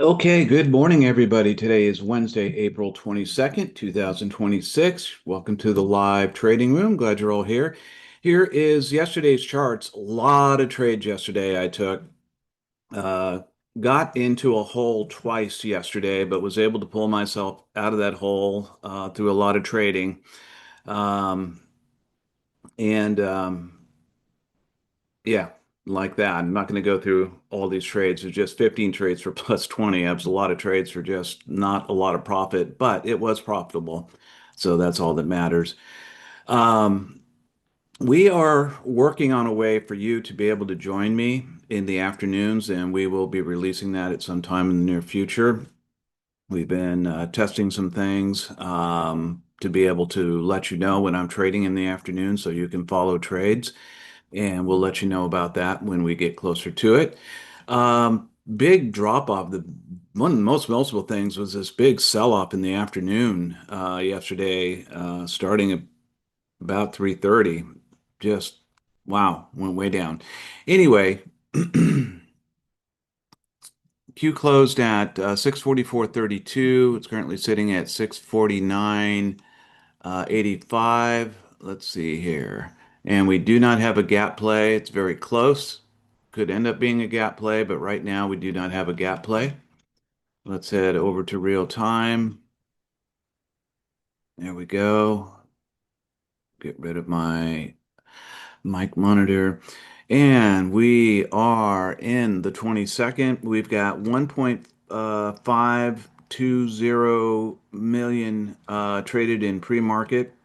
Okay, good morning, everybody. Today is Wednesday, April 22nd, 2026. Welcome to the live trading room. Glad you're all here. Here is yesterday's charts. A lot of trades yesterday I took. Uh, got into a hole twice yesterday, but was able to pull myself out of that hole through a lot of trading. Um, and yeah, like that. I'm not going to go through all these trades. There's just 15 trades for plus 20. That was a lot of trades for just not a lot of profit, but it was profitable. So that's all that matters. Um, we are working on a way for you to be able to join me in the afternoons, and we will be releasing that at some time in the near future. We've been testing some things to be able to let you know when I'm trading in the afternoon so you can follow trades, and we'll let you know about that when we get closer to it. Big drop off. One of the most noticeable things was this big sell off in the afternoon yesterday, starting at about 3:30. Just wow, went way down. Anyway, Q closed at 644.32. It's currently sitting at 649.85. Let's see here. And we do not have a gap play. It's very close. Could end up being a gap play, but right now we do not have a gap play. Let's head over to real time. There we go. Get rid of my mic monitor. And we are in the 22nd. We've got 1.520 million traded in pre-market.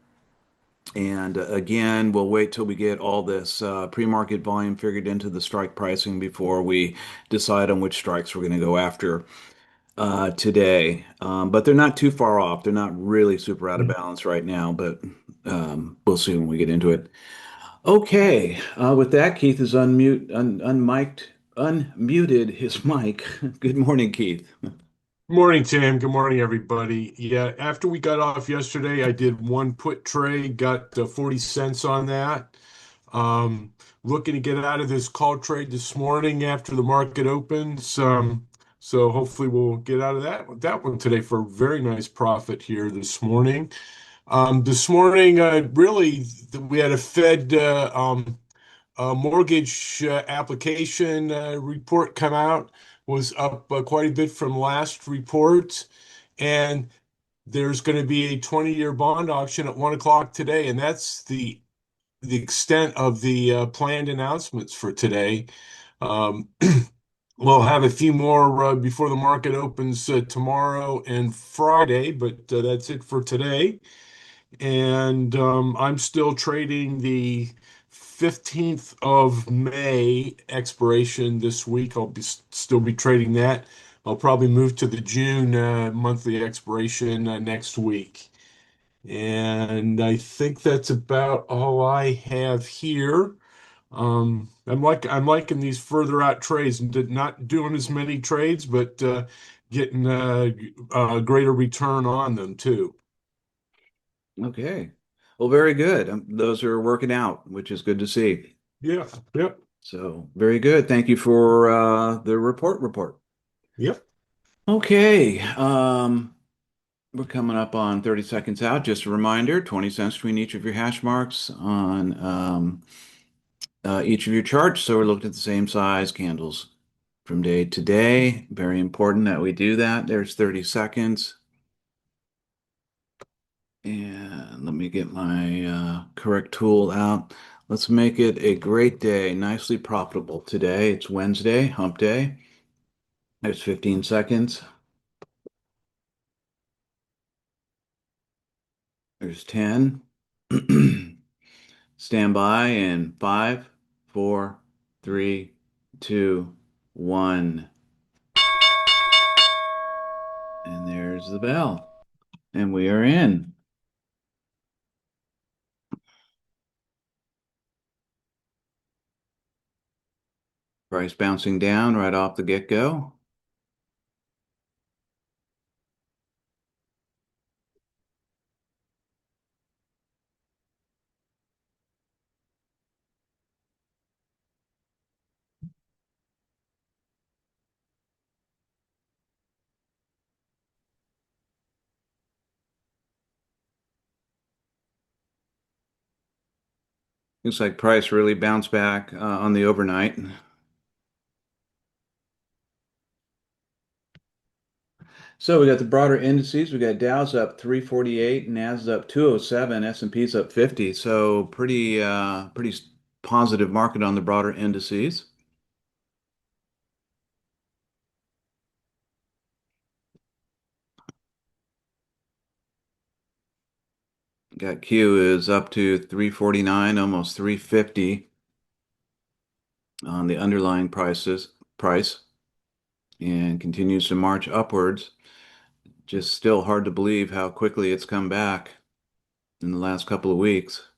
And again, we'll wait till we get all this pre-market volume figured into the strike pricing before we decide on which strikes we're going to go after today. But they're not too far off. They're not really super out of balance right now, but we'll see when we get into it. Okay, with that, Keith is unmuted his mic. Good morning, Keith. Morning, Tim. Good morning, everybody. Yeah, after we got off yesterday, I did one put trade, got 40 cents on that. Looking to get out of this call trade this morning after the market opens. So hopefully we'll get out of that one today for a very nice profit here this morning. This morning, we had a Fed mortgage application report come out, was up quite a bit from last report. And there's going to be a 20-year bond auction at 1 o'clock today. And that's the extent of the planned announcements for today. Um, we'll have a few more before the market opens tomorrow and Friday, but that's it for today. And I'm still trading the 15th of May expiration this week. Still be trading that. I'll probably move to the June monthly expiration next week. And I think that's about all I have here. I'm liking these further out trades and not doing as many trades, but getting a greater return on them too. Okay. Well, very good. Those are working out, which is good to see. Yeah, yep, So, very good. Thank you for the report. yep. Okay. We're coming up on 30 seconds out. Just a reminder, 20 cents between each of your hash marks on each of your charts. So we're looking at the same size candles from day to day. Very important that we do that. There's 30 seconds. And let me get my correct tool out. Let's make it a great day, nicely profitable today. It's Wednesday, hump day. There's 15 seconds. There's 10. Stand by in 5, 4, 3, 2, 1. And there's the bell. And we are in. Price bouncing down right off the get-go. Looks like price really bounced back on the overnight. So we got the broader indices. We got Dow's up 348, Nasdaq up 207, S&P's up 50. So pretty positive market on the broader indices. Got Q is up to 349, almost 350 on the underlying price and continues to march upwards. Just still hard to believe how quickly it's come back in the last couple of weeks.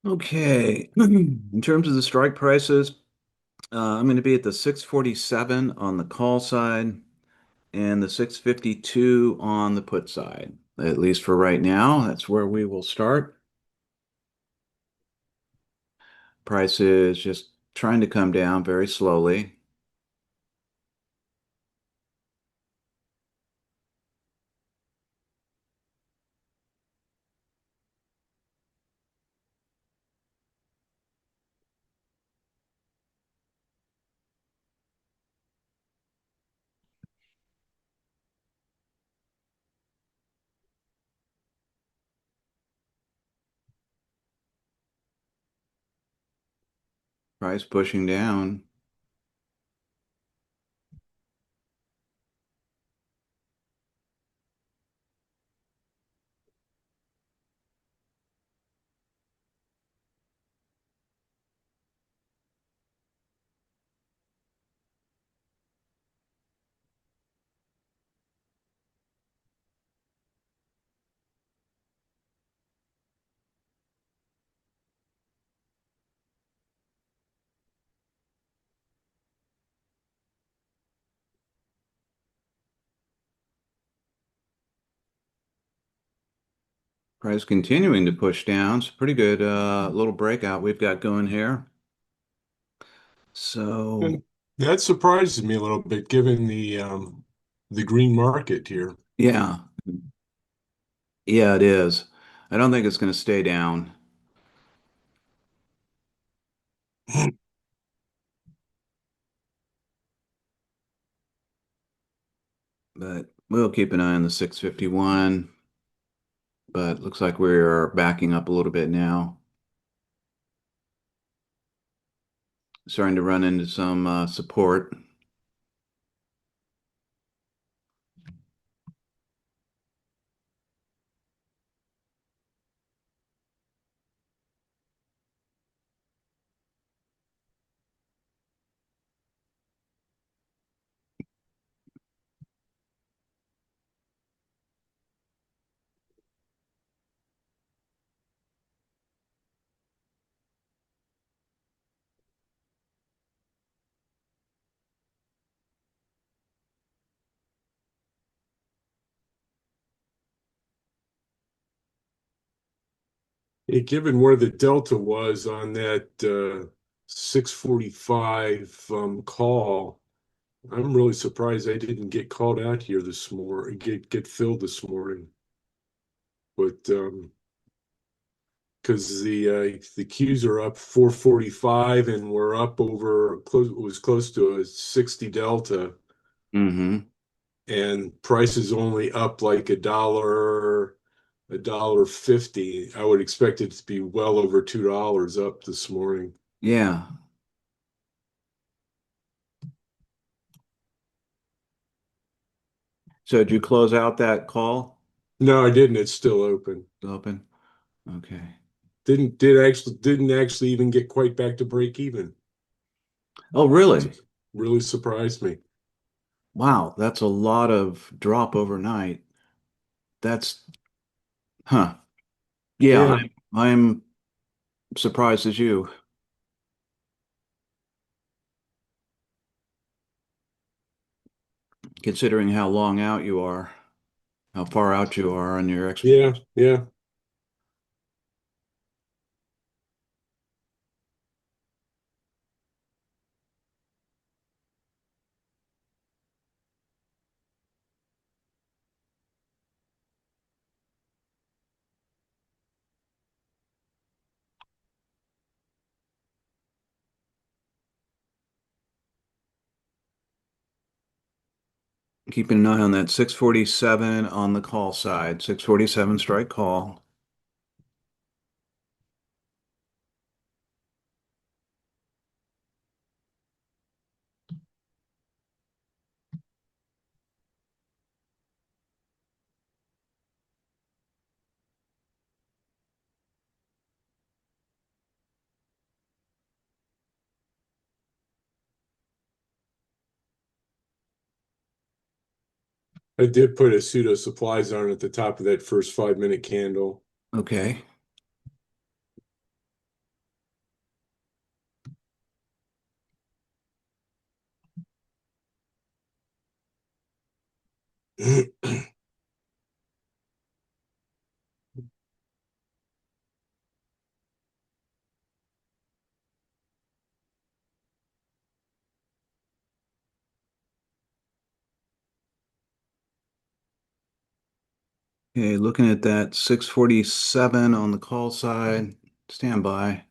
Okay. In terms of the strike prices, I'm going to be at the 647 on the call side and the 652 on the put side. At least for right now, that's where we will start. Price is just trying to come down very slowly. Price pushing down. Price continuing to push down. It's a pretty good little breakout we've got going here. So, And that surprises me a little bit given the green market here. yeah. Yeah, it is. I don't think it's going to stay down, but we'll keep an eye on the 651. But looks like we're backing up a little bit now. Starting to run into some support. Given where the delta was on that 645 call, I'm really surprised I didn't get called out here this morning, get filled this morning. But because the Qs are up 445 and we're up over close, it was close to a 60 delta, Mm-hmm. and price is only up like a dollar 50. I would expect it to be well over $2 up this morning. Yeah. So did you close out that call? No, I didn't. It's still open. Open? Okay. Didn't actually even get quite back to break even. Oh, really? Really surprised me. Wow, that's a lot of drop overnight. That's, huh. Yeah, Yeah, I'm surprised as you, considering how long out you are, how far out you are on your ex. yeah, yeah. Keeping an eye on that 647 on the call side. 647 strike call. I did put a pseudo supplies on at the top of that first 5 minute candle. Okay. Okay, looking at that 647 on the call side. Stand by.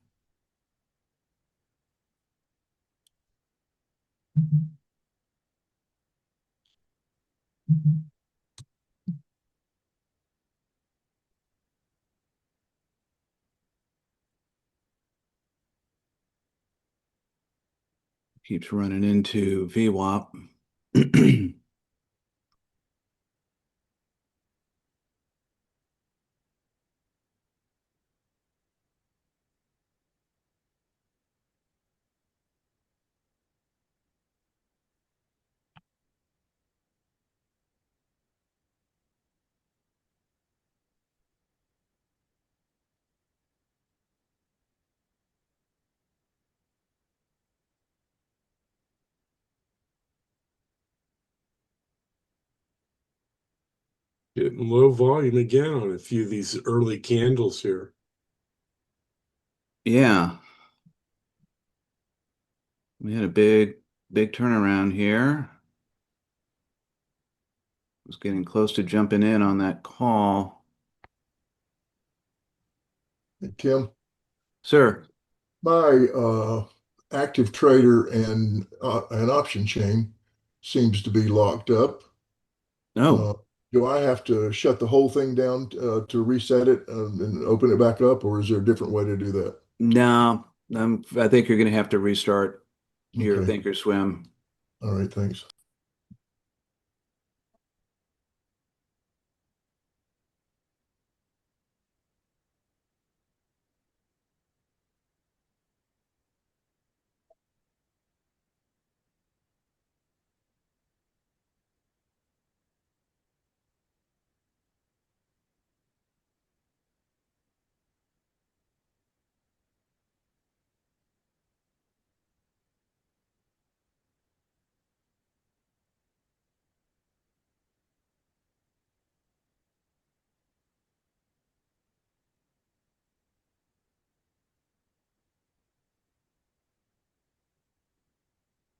Keeps running into VWAP. Getting low volume again on a few of these early candles here. Yeah, we had a big turnaround here. Was getting close to jumping in on that call. Tim, Sir, my active trader and an option chain seems to be locked up. no, Uh, do I have to shut the whole thing down to reset it and open it back up, or is there a different way to do that? no, I think you're going to have to restart your Okay. Thinkorswim. All right. Thanks.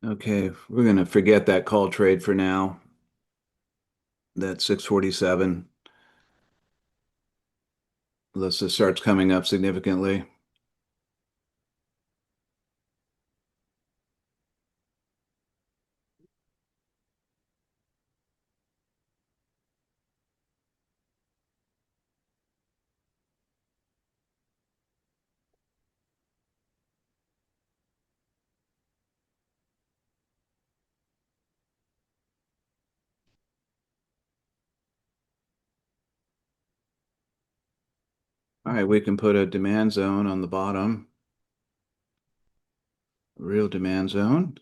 Okay, we're going to forget that call trade for now. That 647, unless this starts coming up significantly. All right, we can put a demand zone on the bottom, real demand zone.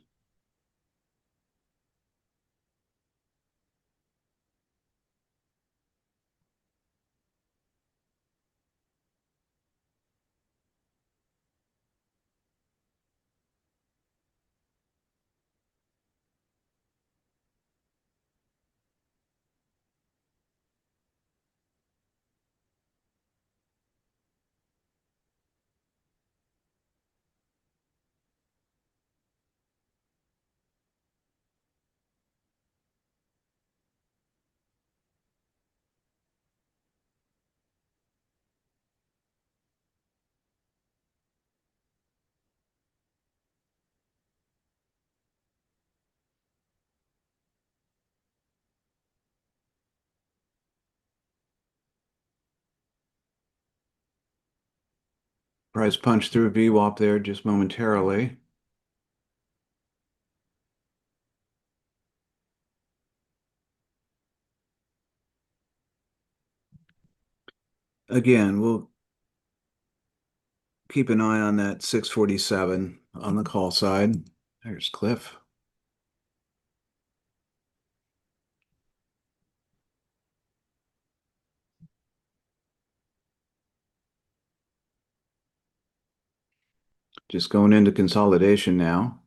Price punch through VWAP there just momentarily. Again, we'll keep an eye on that 647 on the call side. There's Cliff. Just going into consolidation now.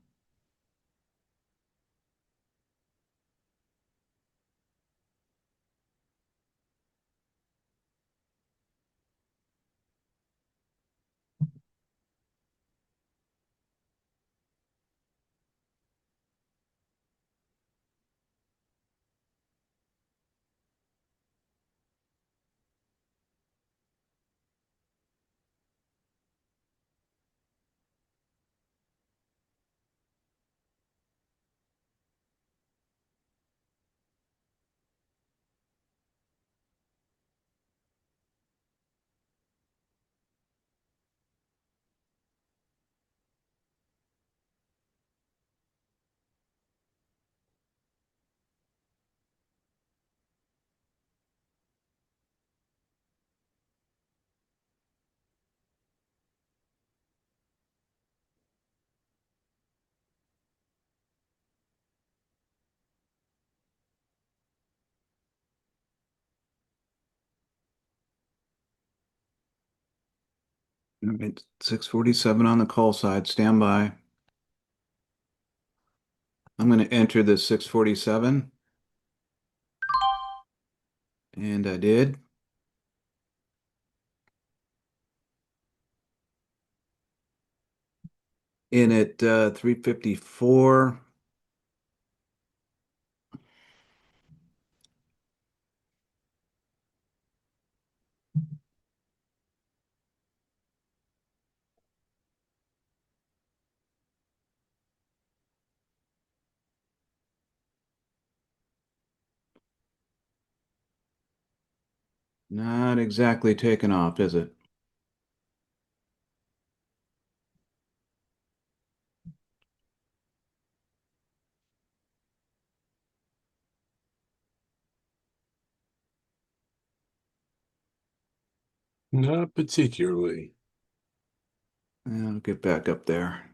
All right, 647 on the call side. Stand by. I'm going to enter the 647. And I did. In at 354. Not exactly taken off, is it? Not particularly. I'll get back up there.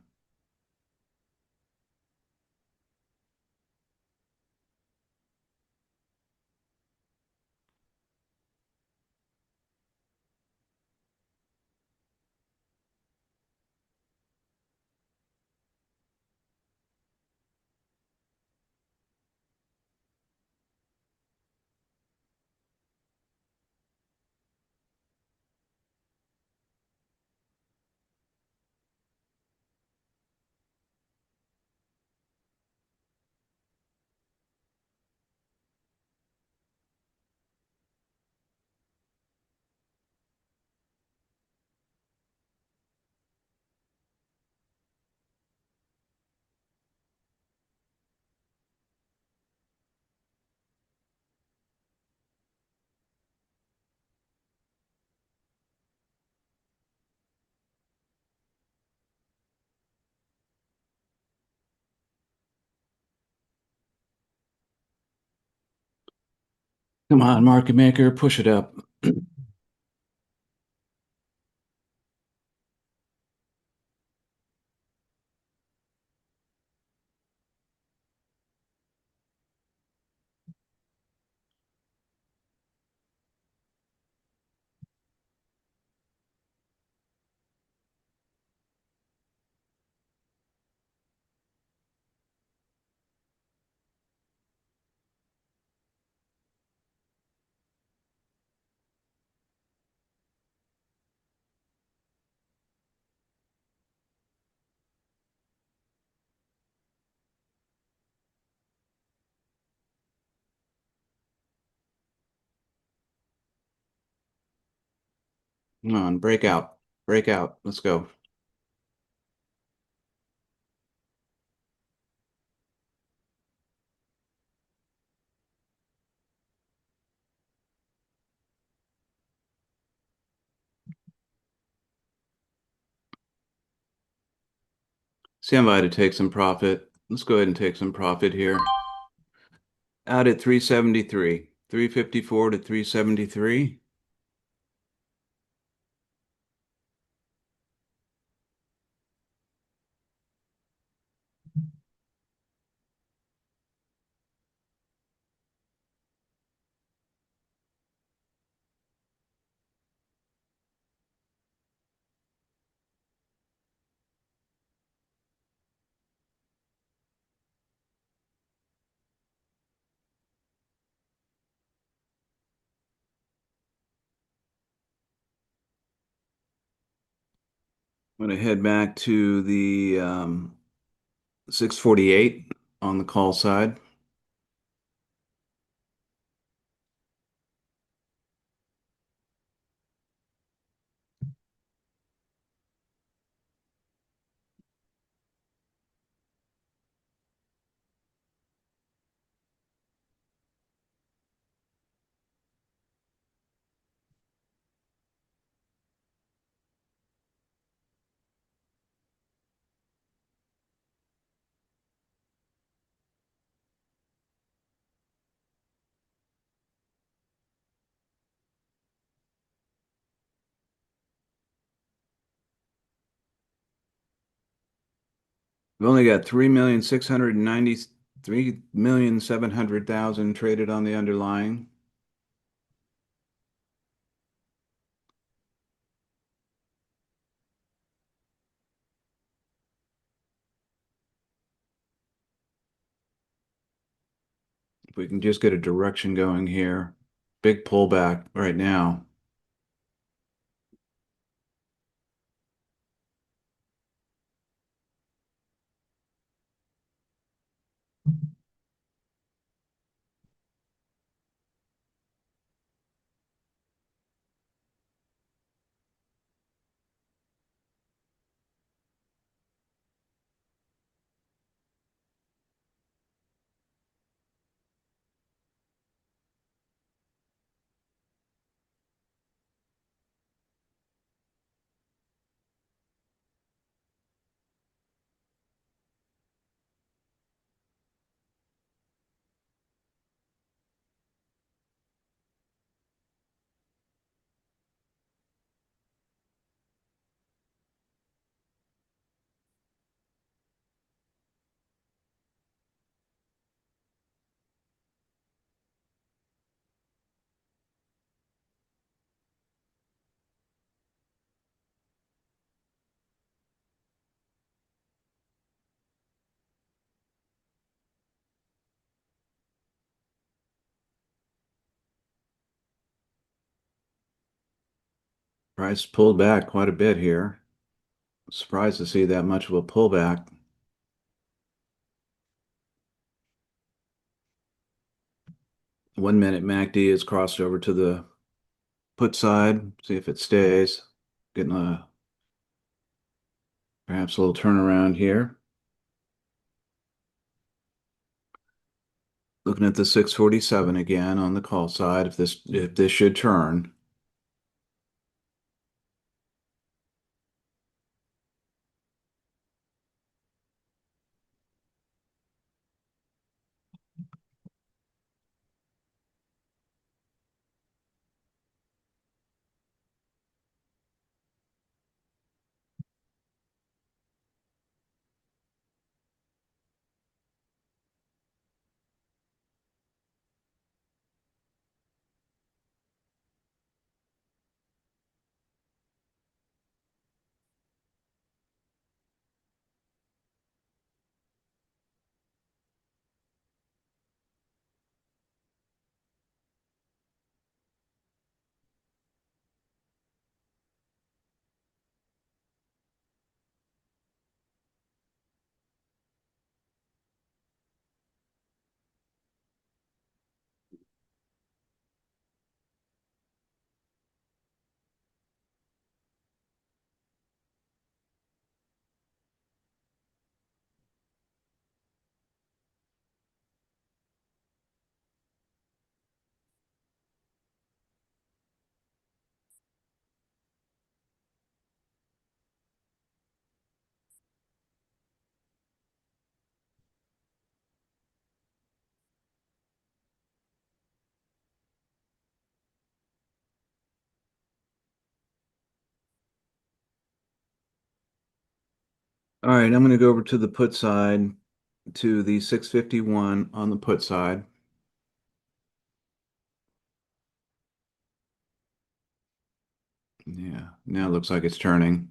Come on, market maker, push it up. Come on, break out. Break out. Let's go. Stand by to take some profit. Let's go ahead and take some profit here. Out at 373, 354 to 373. I'm going to head back to the 648 on the call side. We've only got 3,700,000 traded on the underlying. If we can just get a direction going here. Big pullback right now. Price pulled back quite a bit here. Surprised to see that much of a pullback. 1 minute MACD is crossed over to the put side. See if it stays. Getting a perhaps a little turnaround here. Looking at the 647 again on the call side. If this should turn. All right, I'm going to go over to the put side to the 651 on the put side. Yeah, now it looks like it's turning.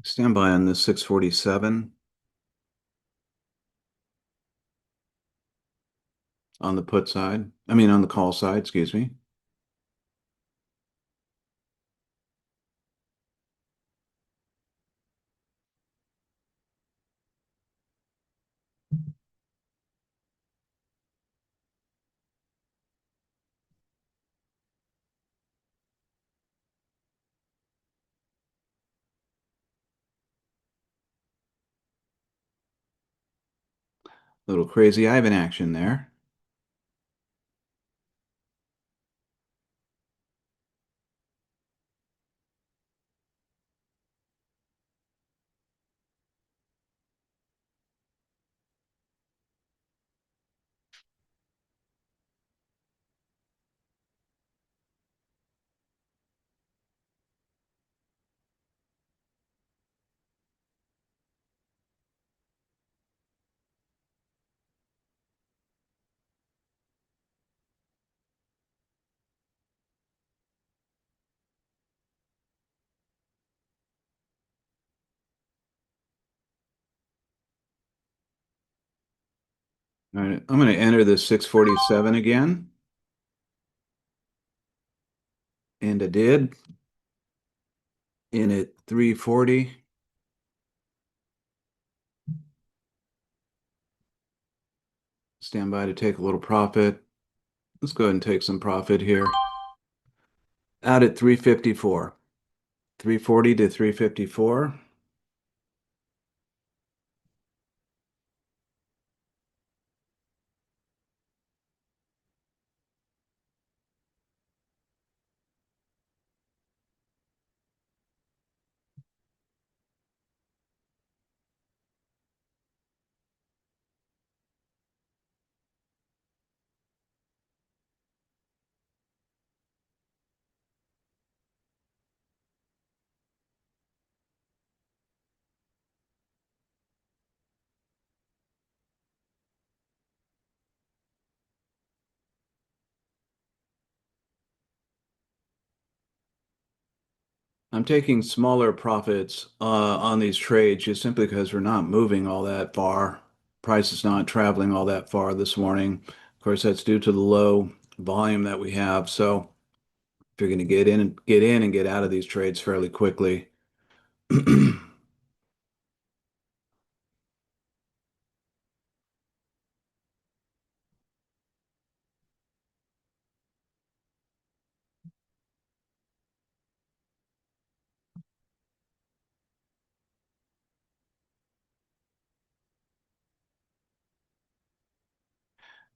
Stand by on the 647 on the put side. I mean, on the call side, excuse me. Little crazy Ivan action there. All right, I'm going to enter the 647 again. And I did. In at 340. Stand by to take a little profit. Let's go ahead and take some profit here. Out at 354. 340 to 354. I'm taking smaller profits on these trades just simply because we're not moving all that far. Price is not traveling all that far this morning. Of course, that's due to the low volume that we have. So if you're going to get in and get out of these trades fairly quickly.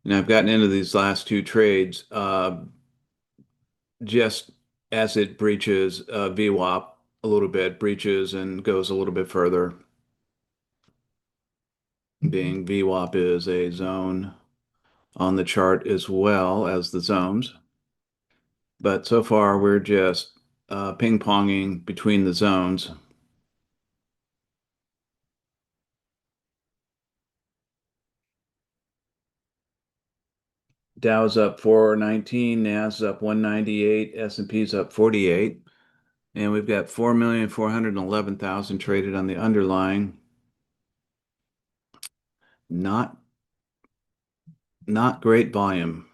And I've gotten into these last two trades just as it breaches VWAP a little bit, breaches and goes a little bit further, being VWAP is a zone on the chart as well as the zones. But so far, we're just ping-ponging between the zones. Dow's up 419, Nas up 198, S&P's up 48. And we've got 4,411,000 traded on the underlying. Not not great volume.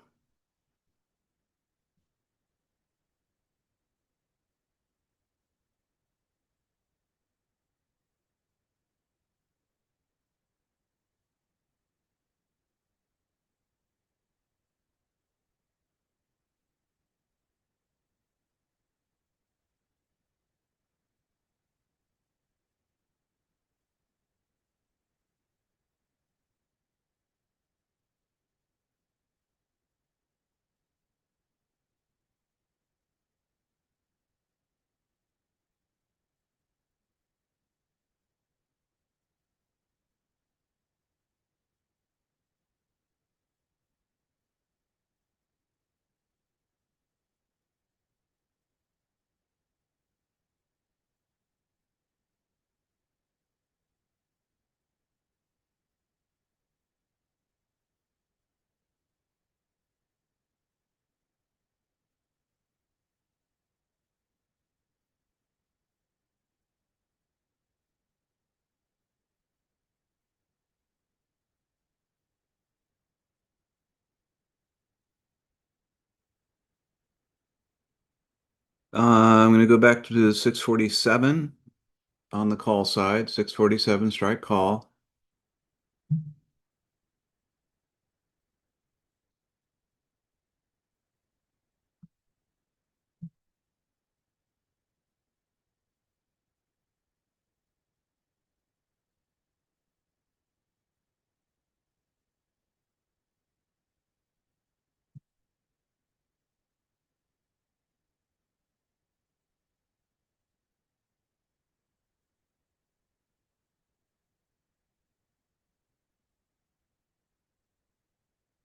I'm going to go back to the 647 on the call side. 647 strike call.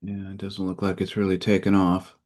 Yeah, it doesn't look like it's really taken off.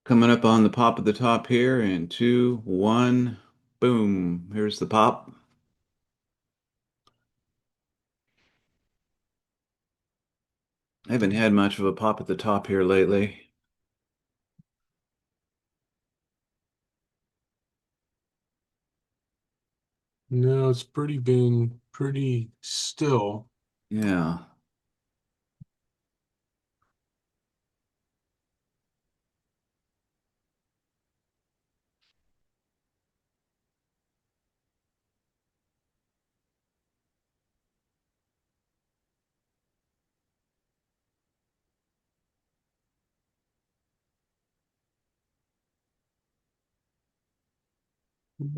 Coming up on the pop of the top here in two, one, boom. Here's the pop. I haven't had much of a pop at the top here lately. No, it's been pretty still. Yeah.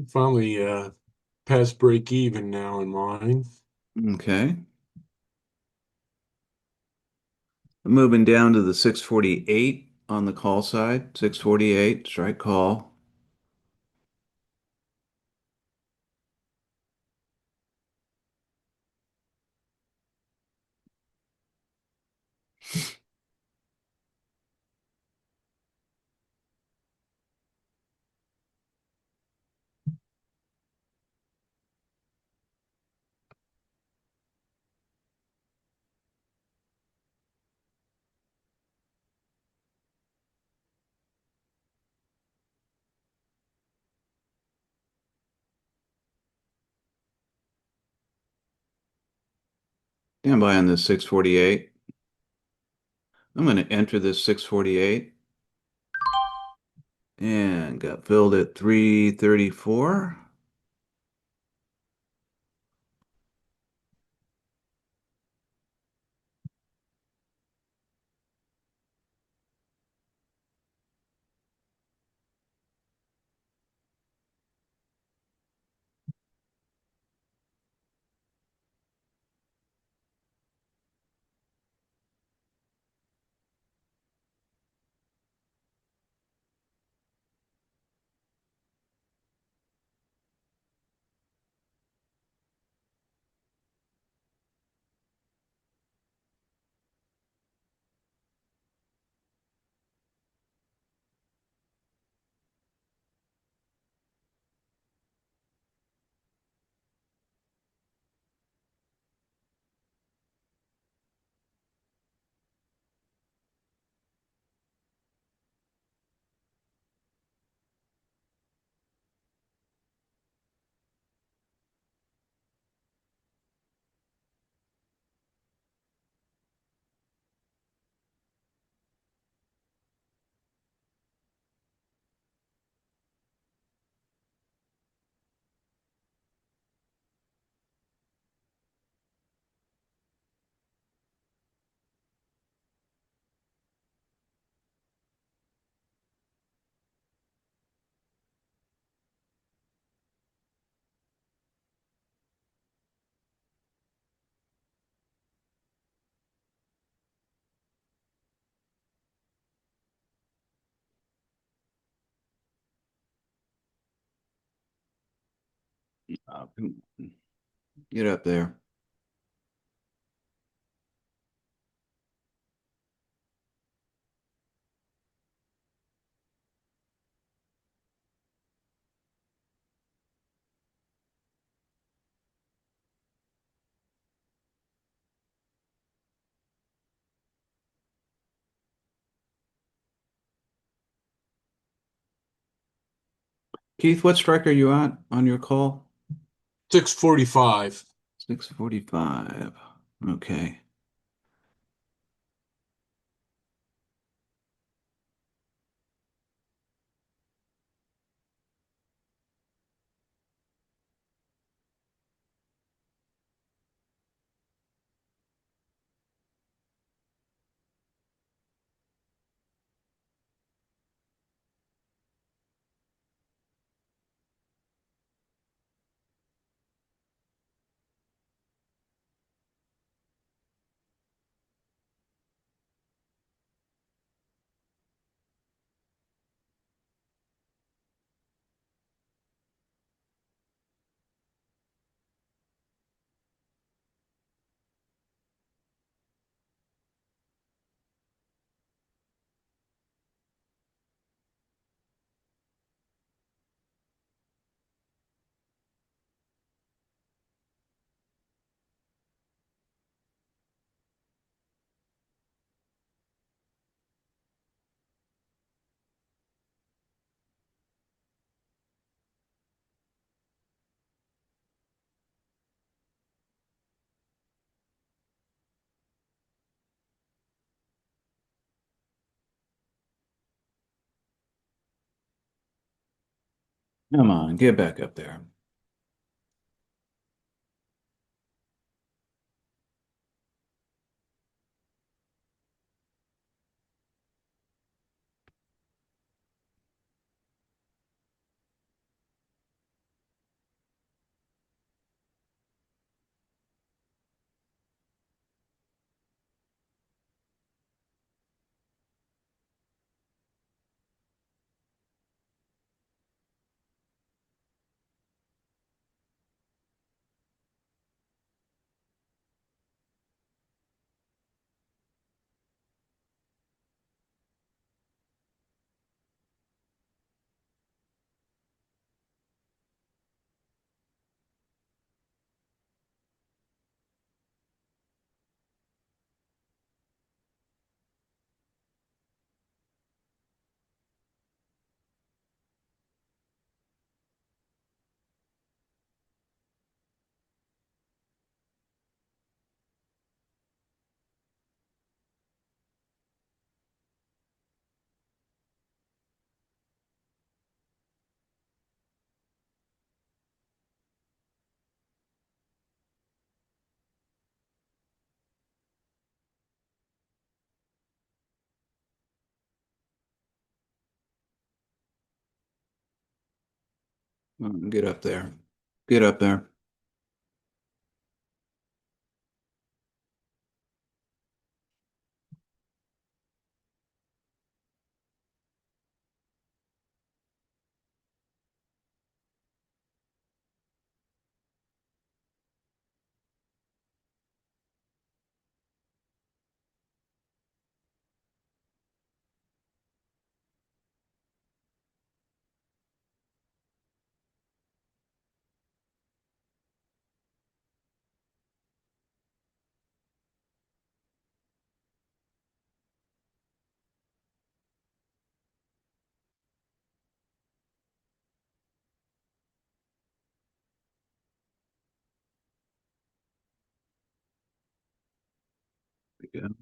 Finally, past break even now in mine. Okay. Moving down to the 648 on the call side. 648, strike call. Stand by on this 648. I'm going to enter this 648 and got filled at 334. Come on. Get up there. Keith, what strike are you at on your call? 645. 6:45. Okay. Come on, get back up there. Come on, get up there. Get up there. Come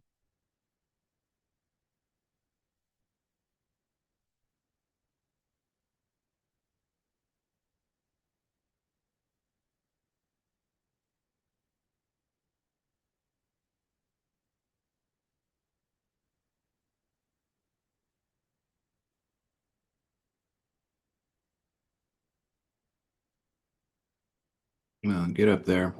on, get up there.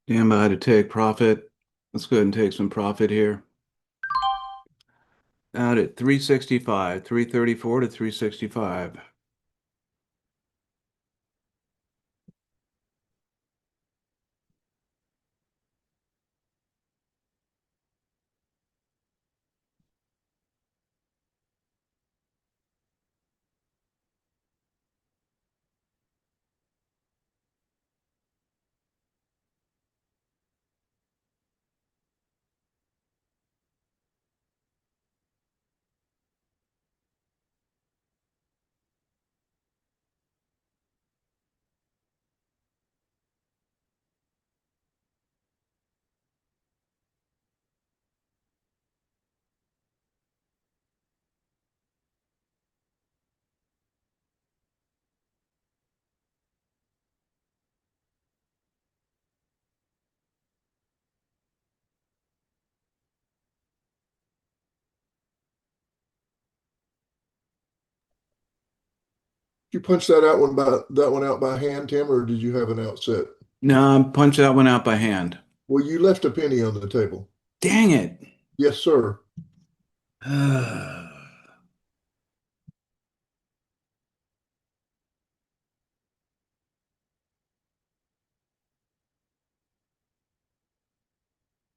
Stand by to take profit. Let's go ahead and take some profit here. Out at 365, 334 to 365. Did you punch that one out by hand, Tim, or did you have an outset? No, punch that one out by hand. Well, you left a penny on the table. Dang it. Yes, sir.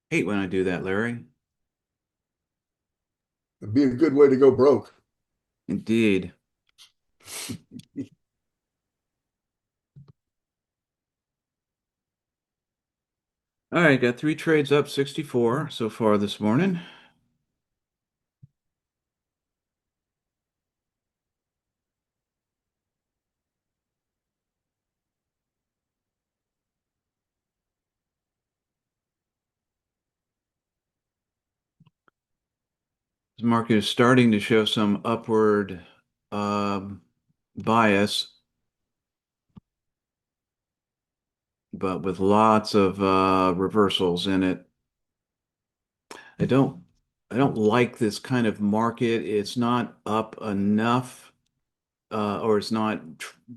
Hate when I do that, Larry. It'd be a good way to go broke. Indeed. All right, got three trades up 64 so far this morning. The market is starting to show some upward um, bias, but with lots of reversals in it. I don't I don't like this kind of market. It's not up enough, or it's not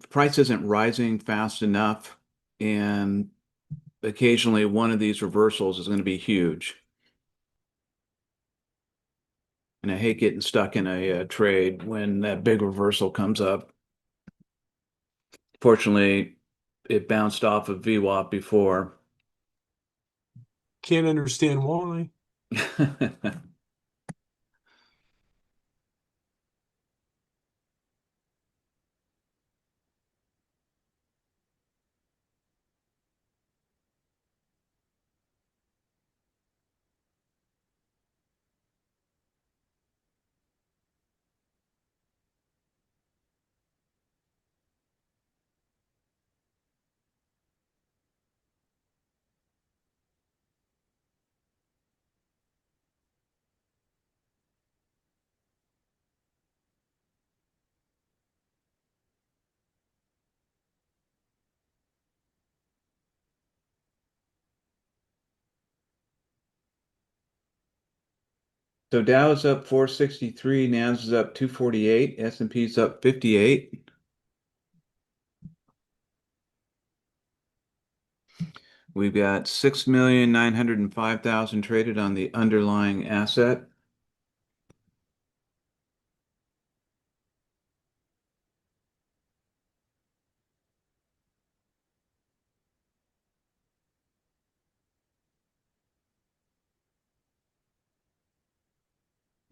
price isn't rising fast enough, and occasionally one of these reversals is going to be huge. And I hate getting stuck in a, trade when that big reversal comes up. Fortunately, it bounced off of VWAP before. Can't understand why. So Dow is up 463, Nas is up 248, S&P is up 58. We've got 6,905,000 traded on the underlying asset.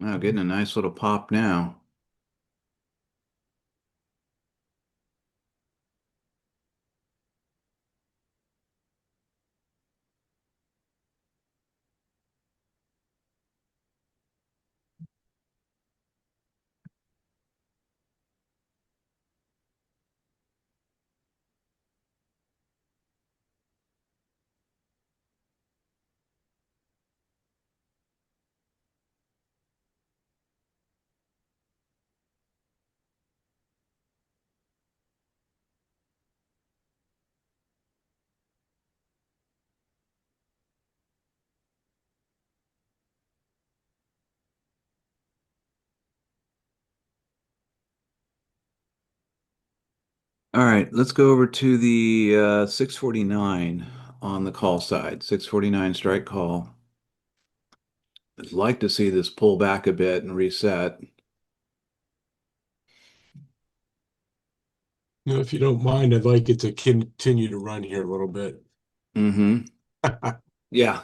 Wow, getting a nice little pop now. All right, let's go over to the 649 on the call side, 649 strike call. I'd like to see this pull back a bit and reset. If you don't mind, I'd like it to continue to run here a little bit. Mm-hmm. Yeah.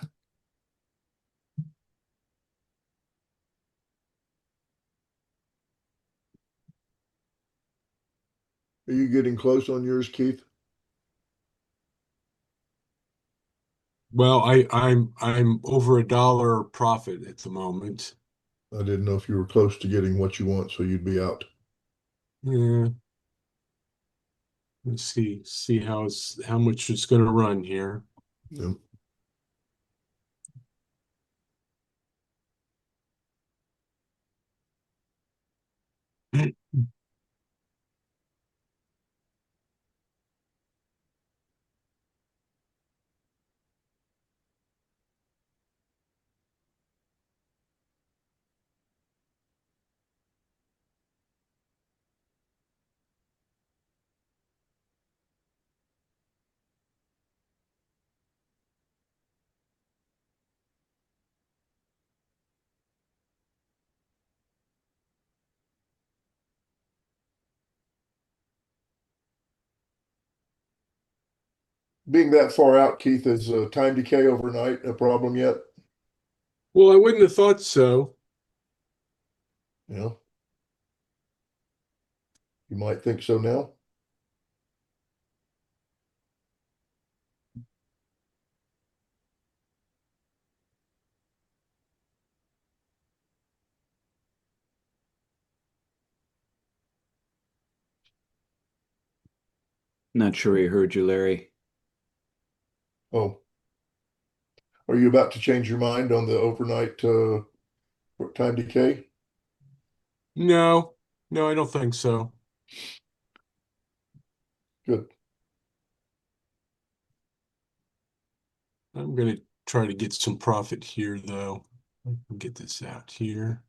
Are you getting close on yours, Keith? Well, I'm over $1 profit at the moment. I didn't know if you were close to getting what you want, so you'd be out. Yeah, let's see how much it's going to run here. Yeah. Being that far out, Keith, is time decay overnight a problem yet? Well, I wouldn't have thought so. Yeah, you might think so now. Not sure he heard you, Larry. Oh, are you about to change your mind on the overnight time decay? No, no, I don't think so. Good. I'm going to try to get some profit here, though. I can get this out here.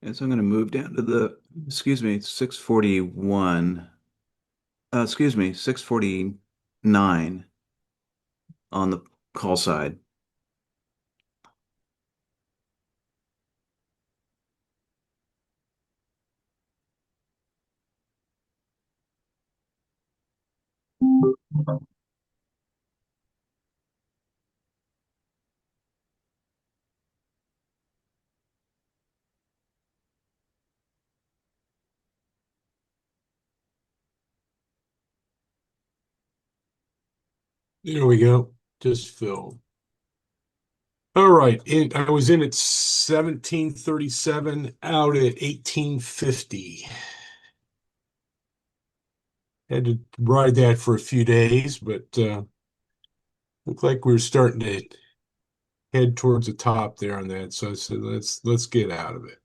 And so I'm going to move down to the, excuse me, 641. Excuse me, 649 on the call side. There we go. Just filled. All right. I was in at 1737, out at 1850. Had to ride that for a few days, but looked like we were starting to head towards the top there on that. So I said, let's get out of it.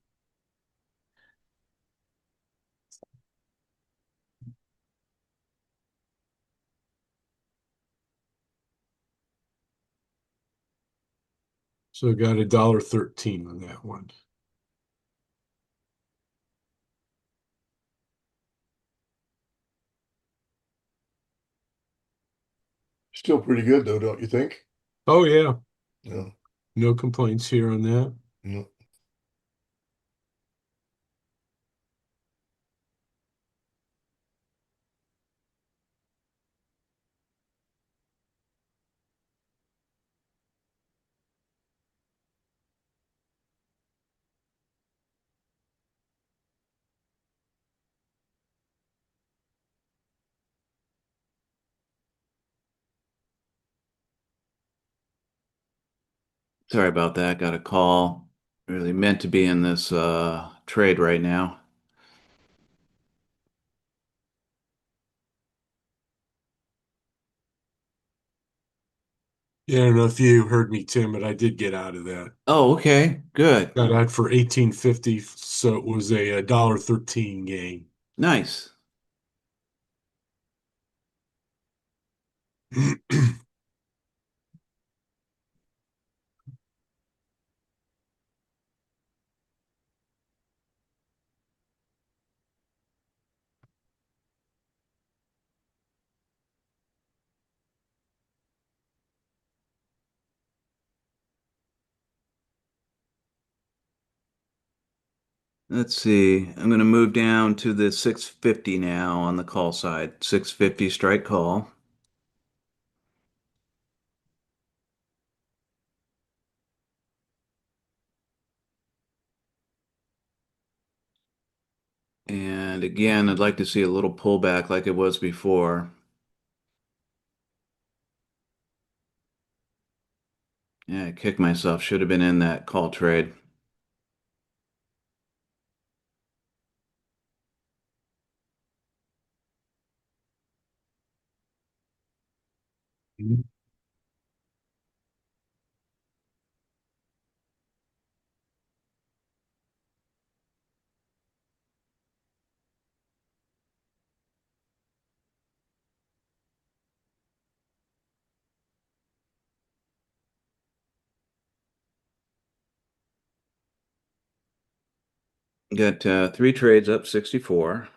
So I got $1.13 on that one. Still pretty good though, don't you think? Oh yeah, Yeah. no complaints here on that. Yeah. Sorry about that. Got a call. Really meant to be in this trade right now. I don't know if you heard me, Tim, but I did get out of that. Oh, okay. Good. Got out for 18.50, so it was a $1.13 gain. Nice. Let's see. I'm going to move down to the 650 now on the call side. 650 strike call. And again, I'd like to see a little pullback like it was before. Yeah, I kicked myself. Should have been in that call trade. Got three trades up 64.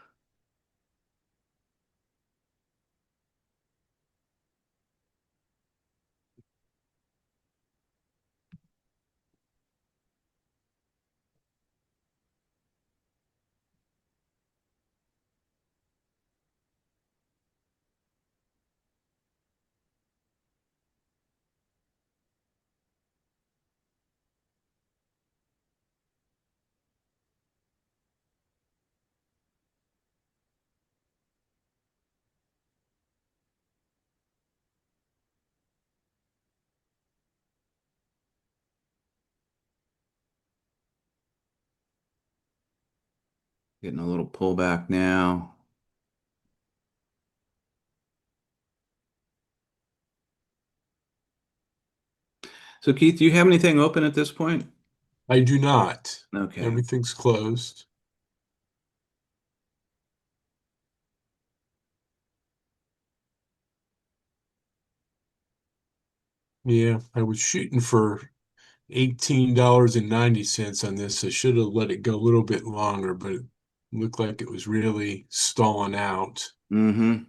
Getting a little pullback now. So Keith, do you have anything open at this point? I do not. Okay. Everything's closed. Yeah, I was shooting for $18.90 on this. I should have let it go a little bit longer, but it looked like it was really stalling out. Mm-hmm.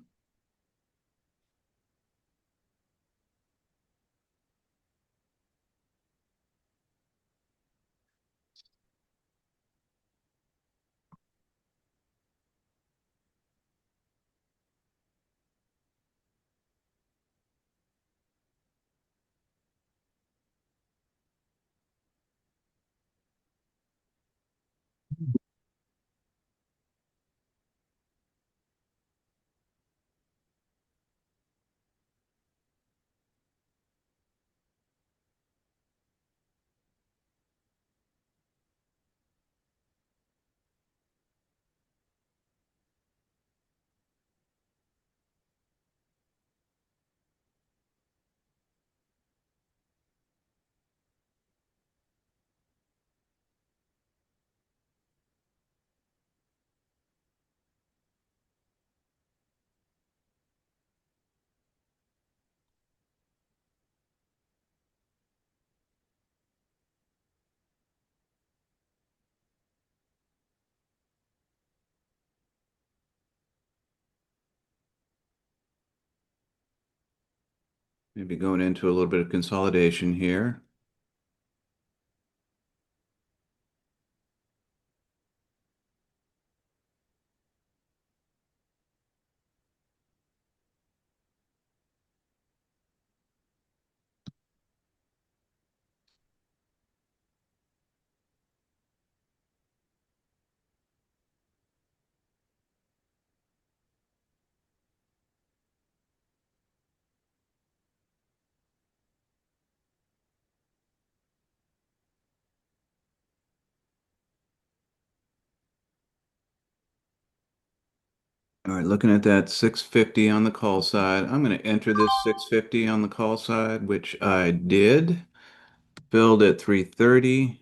Maybe going into a little bit of consolidation here. All right, looking at that 650 on the call side, I'm going to enter this 650 on the call side, which I did. Filled at 330.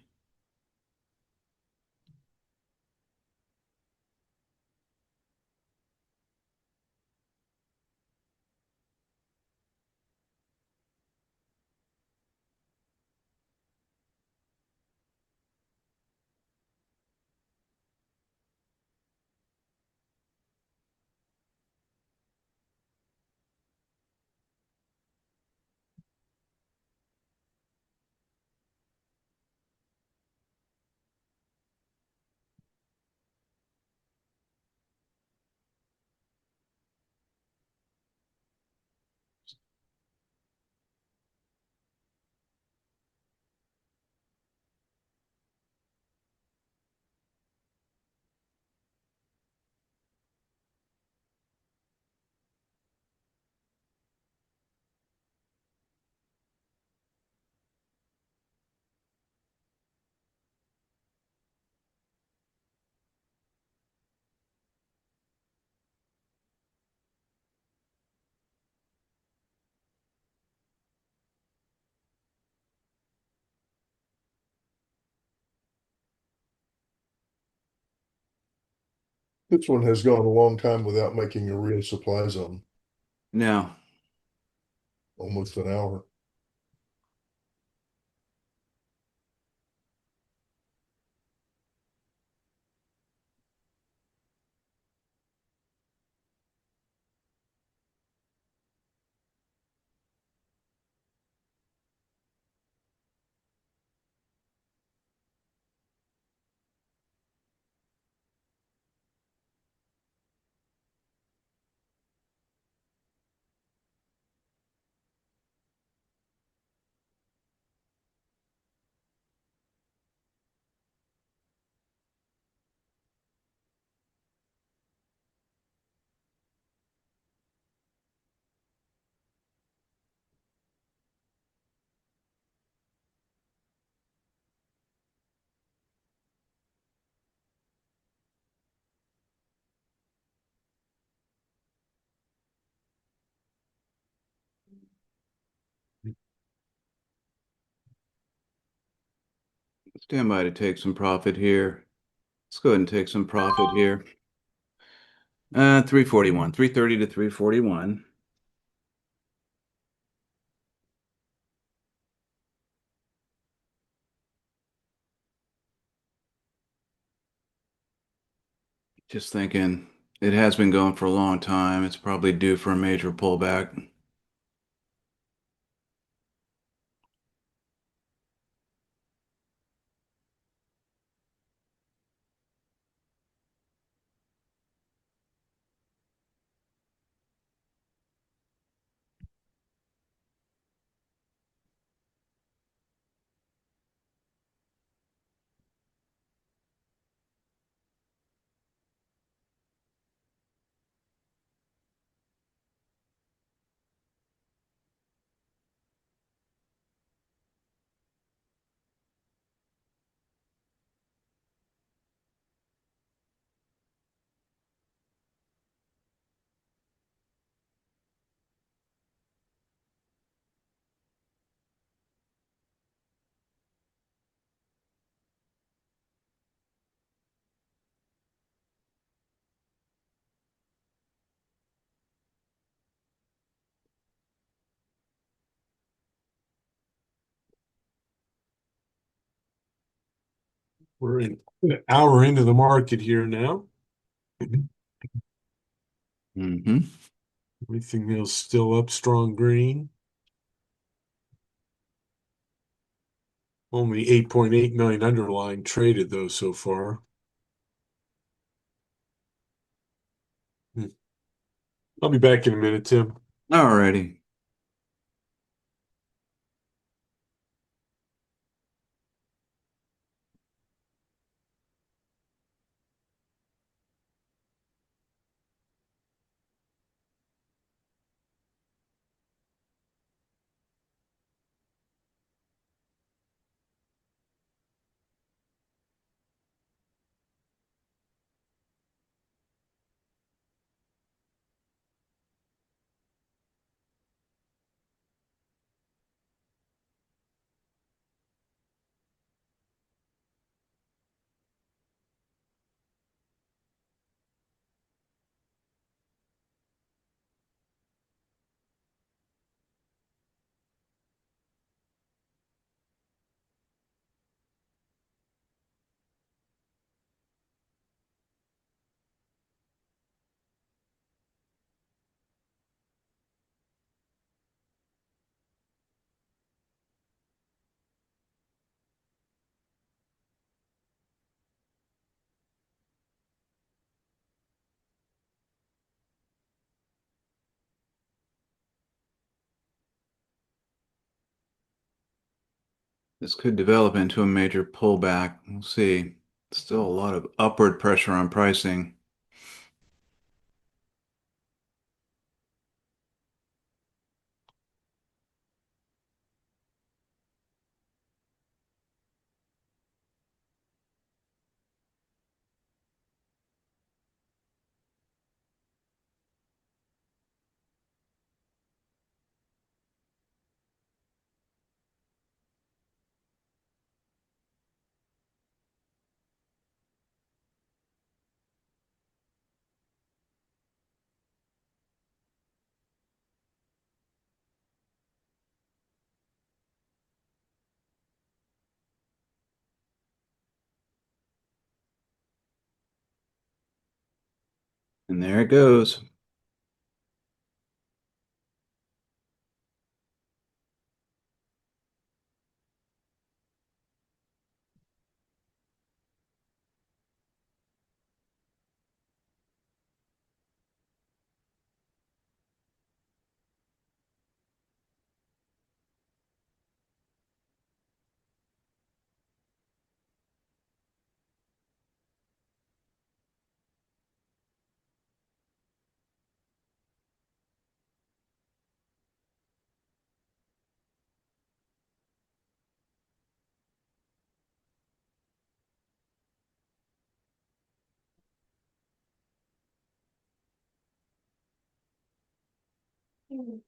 This one has gone a long time without making a real supply zone, Now, almost an hour. stand by to take some profit here. Let's go ahead and take some profit here. 341, 330 to 341. Just thinking, it has been going for a long time. It's probably due for a major pullback. We're an hour into the market here now. Mm-hmm. Everything else still up, strong green. Only 8.8 million underlying traded though so far. Hmm. I'll be back in a minute, Tim. Alrighty. This could develop into a major pullback. We'll see. Still a lot of upward pressure on pricing. And there it goes. So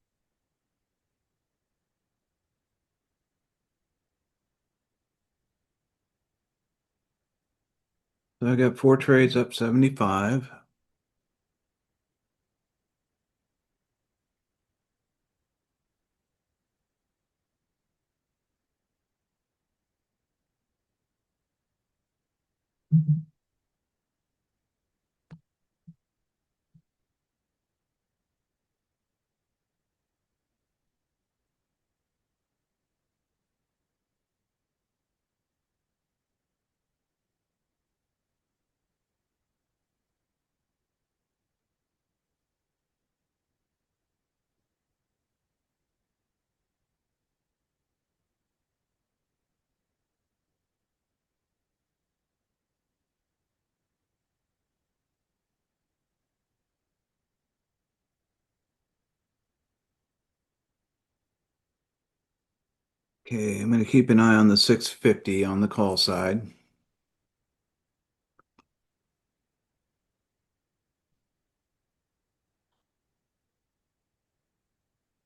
I got four trades up 75. Okay, I'm going to keep an eye on the 650 on the call side.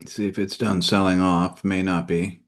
See if it's done selling off. May not be.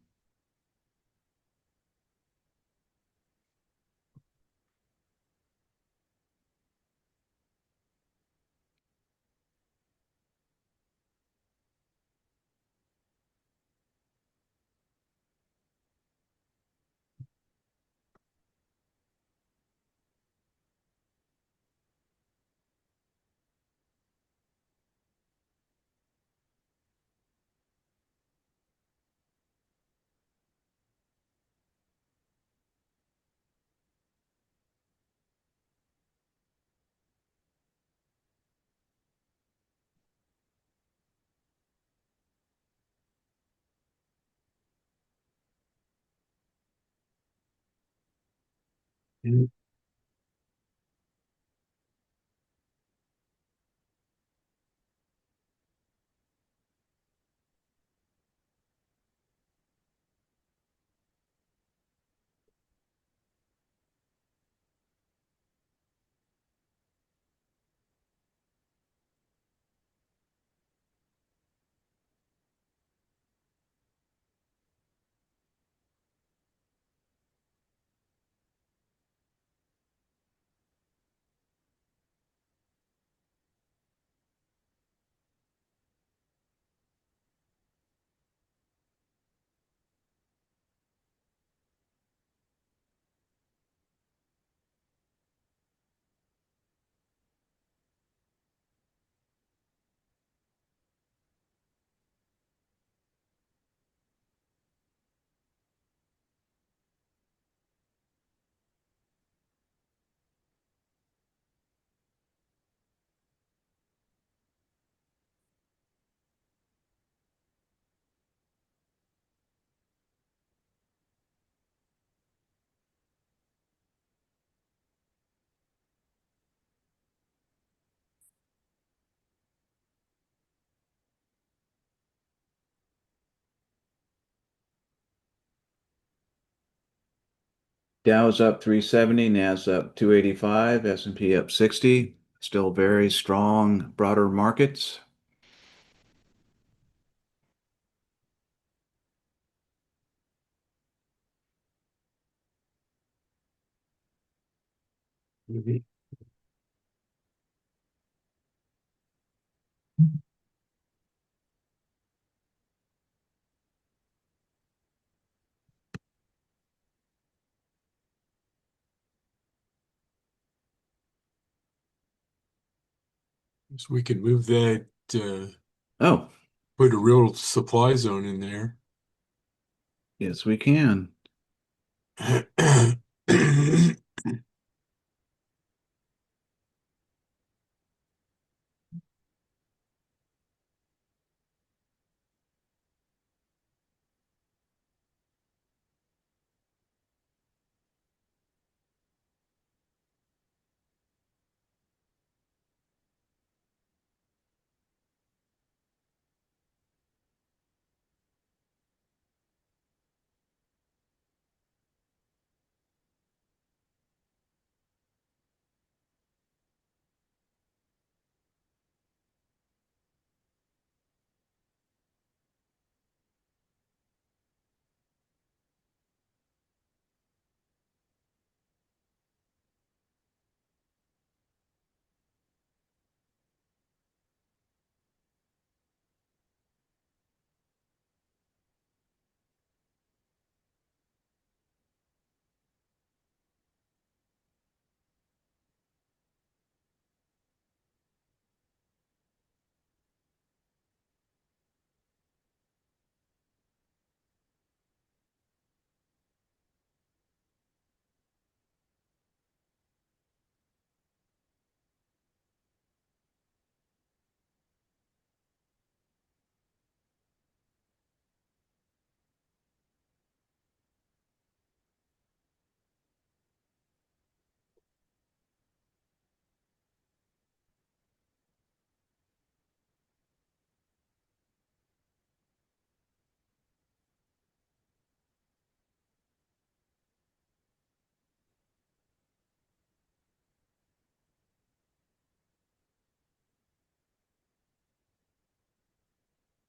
Dow's up 370, Nas up 285, S&P up 60. Still very strong, broader markets. Mhm. So we can move that, Oh, put a real supply zone in there. yes, we can.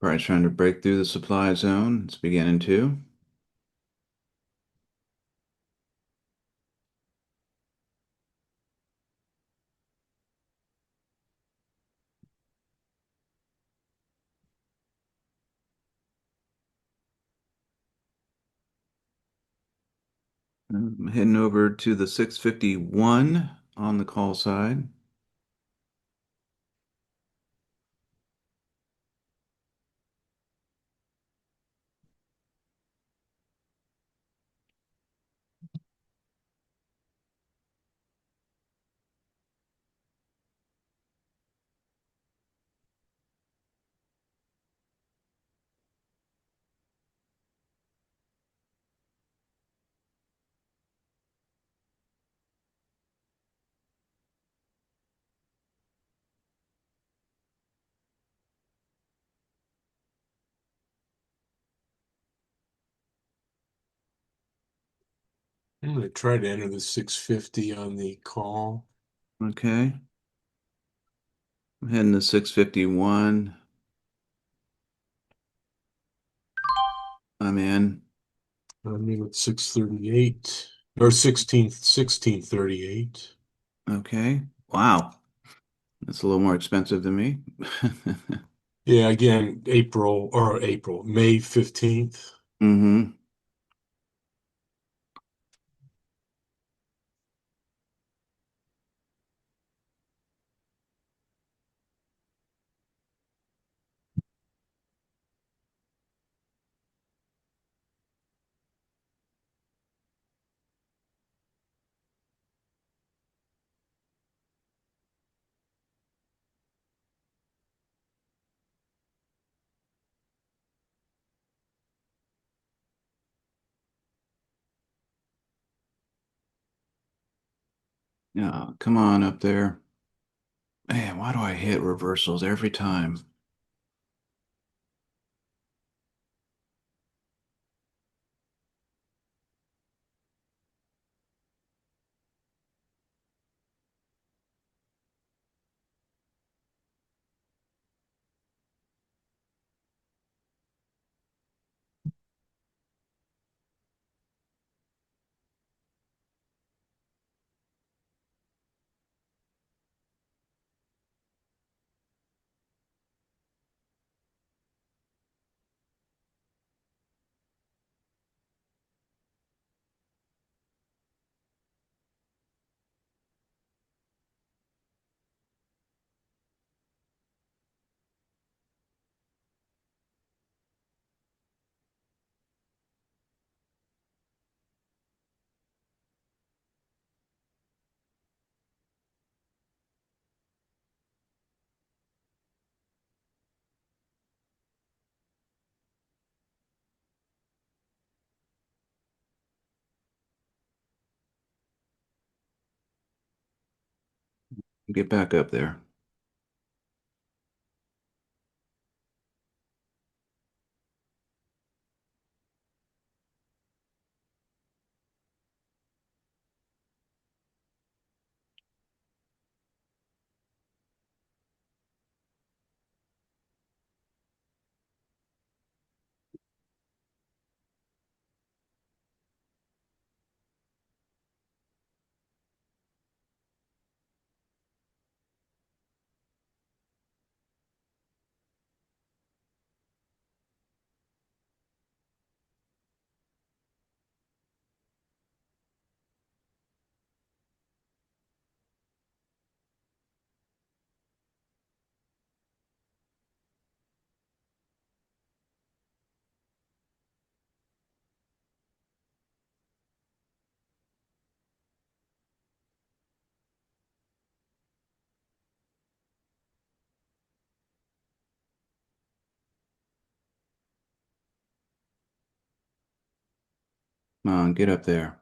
Price trying to break through the supply zone. It's beginning to. I'm heading over to the 651 on the call side. I'm going to try to enter the 650 on the call. Okay. I'm heading to 651. I'm in. I'm in at 638 or 1638. Okay. Wow. That's a little more expensive than me. Yeah, again, May 15th. Mm-hmm. Yeah, come on up there. Man, why do I hit reversals every time? Get back up there. Come on, get up there.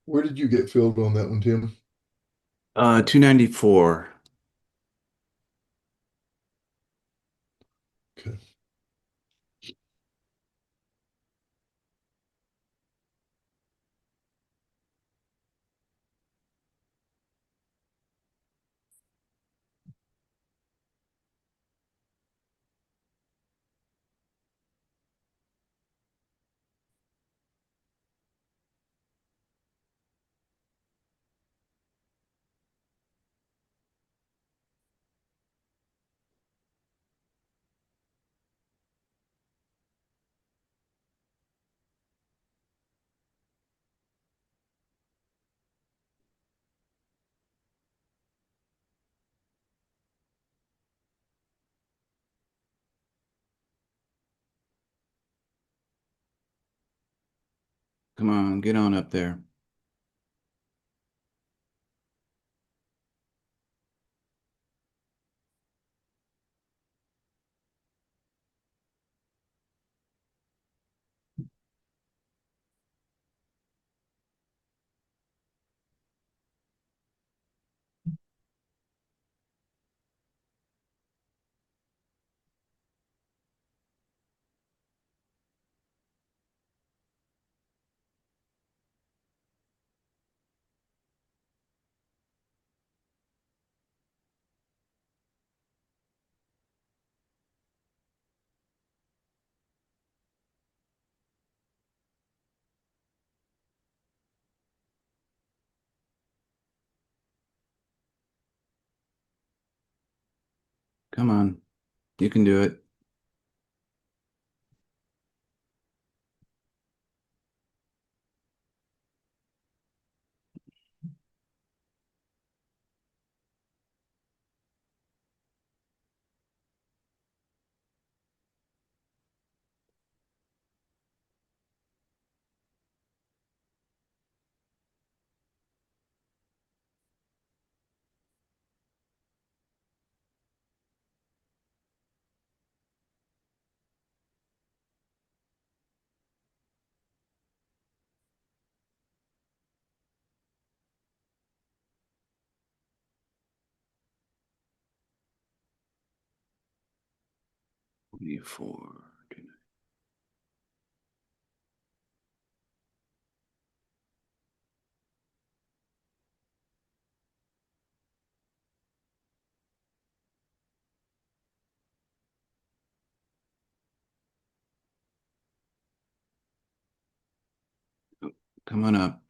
Where did you get filled on that one, Tim? 294. Okay. Come on, get on up there. Come on. You can do it. Twenty-four. Come on up.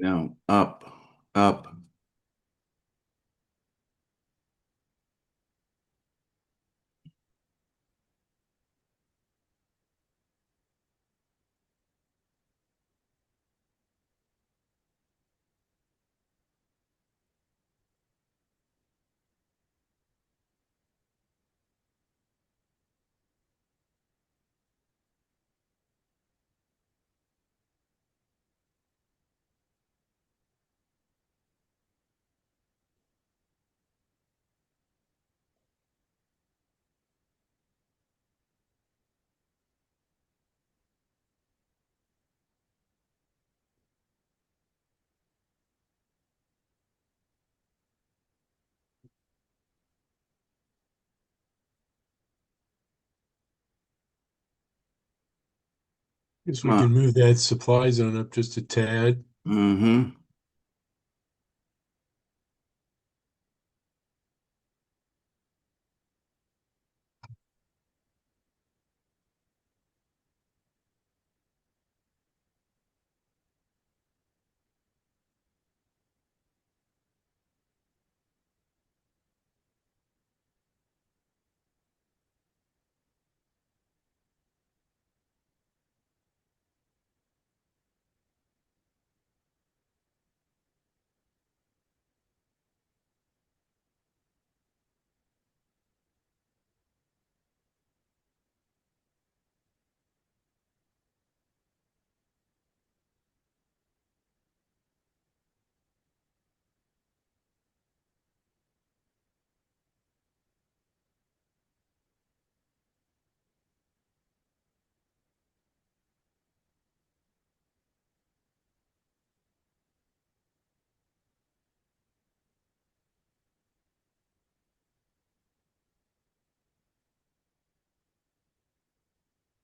No, up, up. Guess Come we on. can move that supply zone up just a tad. Mm-hmm.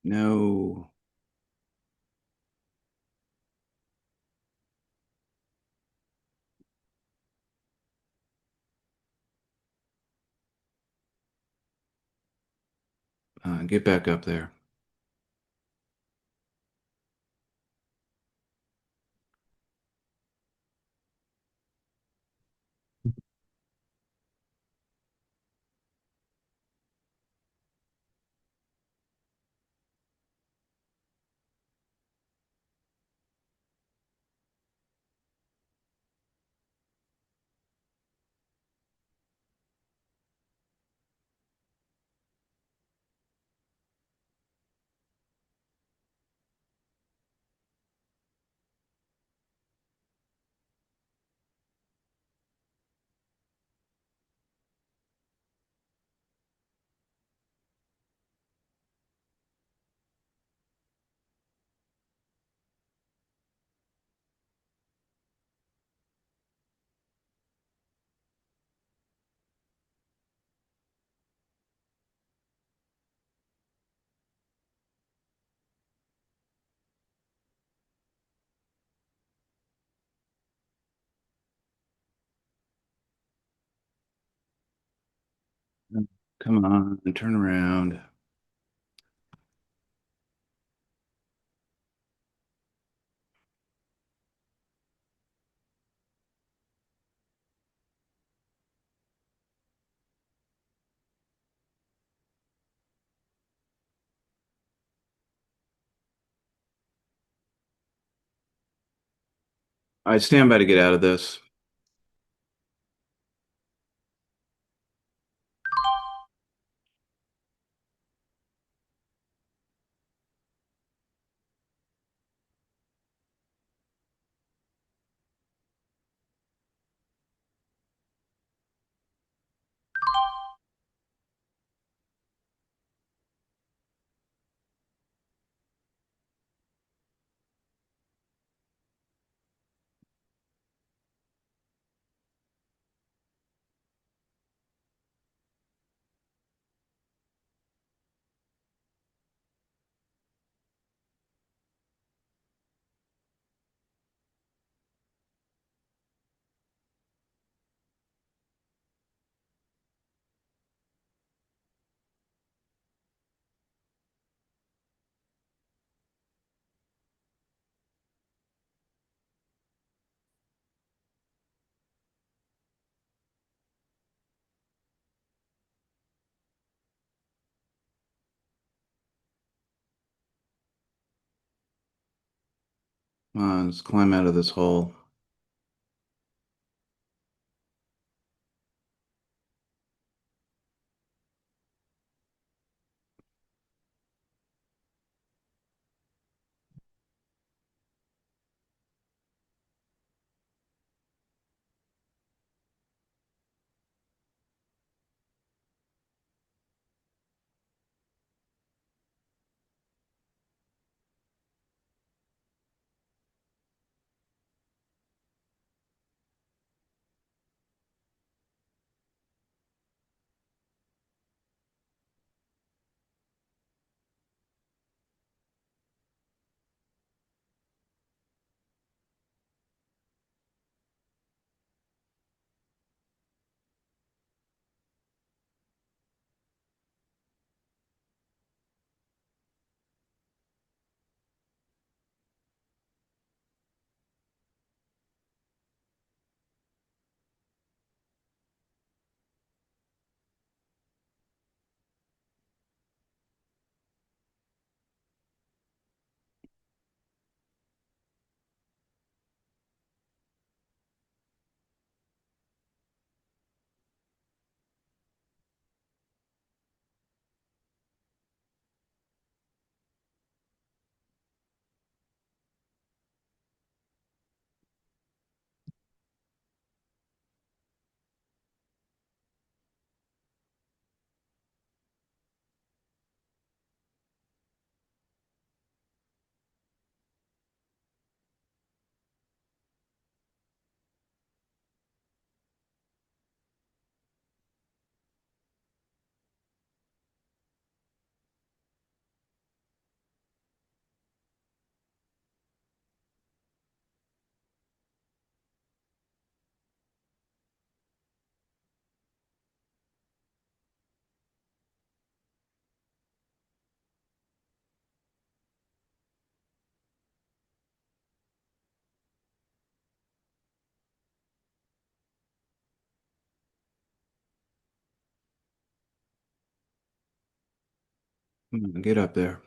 No. Get back up there. Come on, turn around. I stand by to get out of this. Come on, let's climb out of this hole. Come on, get up there.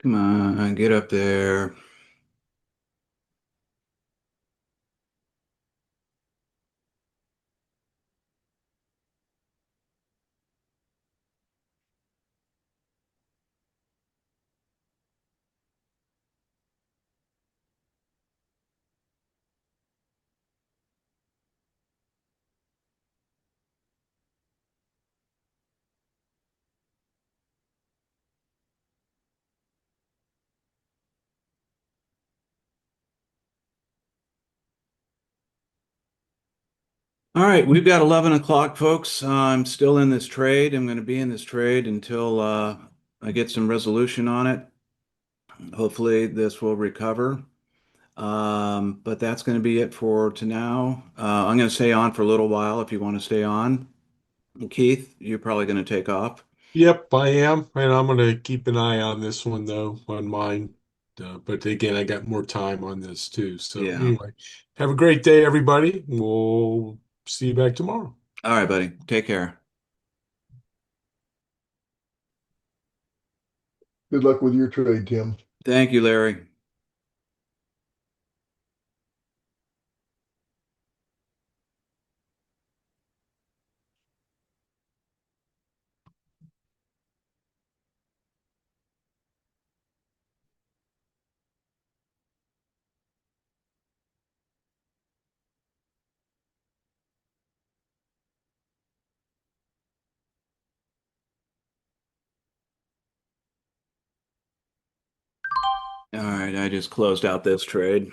Come on, get up there. All right, we've got 11 o'clock, folks. I'm still in this trade. I'm going to be in this trade until I get some resolution on it. Hopefully, this will recover. But that's going to be it for to now. I'm going to stay on for a little while if you want to stay on. Keith, you're probably going to take off. Yep, I am, and I'm gonna keep an eye on this one though, on mine. But again, I got more time on this too. So Yeah. anyway, have a great day, everybody. We'll see you back tomorrow. All right, buddy. Take care. Good luck with your trade, Tim. Thank you, Larry. All right, I just closed out this trade.